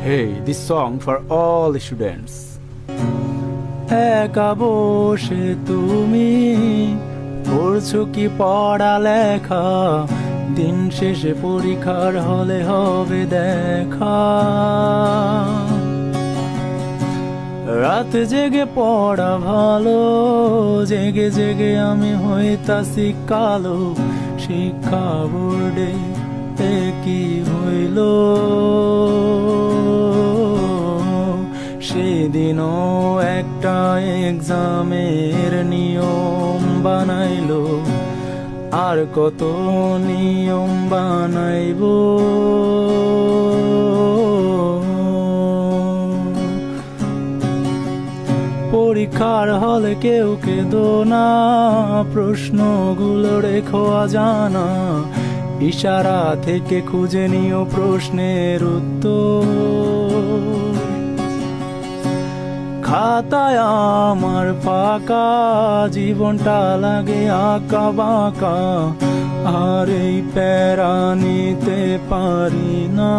Hey, this song for all students. একা বসে তুমি করছো কি পড়ালেখা, দিন শেষে পরীক্ষার হলে হবে দেখা। রাত জেগে পড়া ভালো, জেগে জেগে আমি হইতাছি কালো। শিক্ষা বোর্ডে কি হইল, সেদিনও একটা এক্সামের নিয়ম বানাইলো, আর কত নিয়ম বানাইবো। পরীক্ষার হলে কেউ কেঁদো না, প্রশ্নগুলো রেখো অজানা, ইশারা থেকে খুঁজে নিও প্রশ্নের উত্তর। খাতায় আমার ফাঁকা, জীবনটা লাগে আঁকা বাঁকা, আর এই প্যারা নিতে পারি না।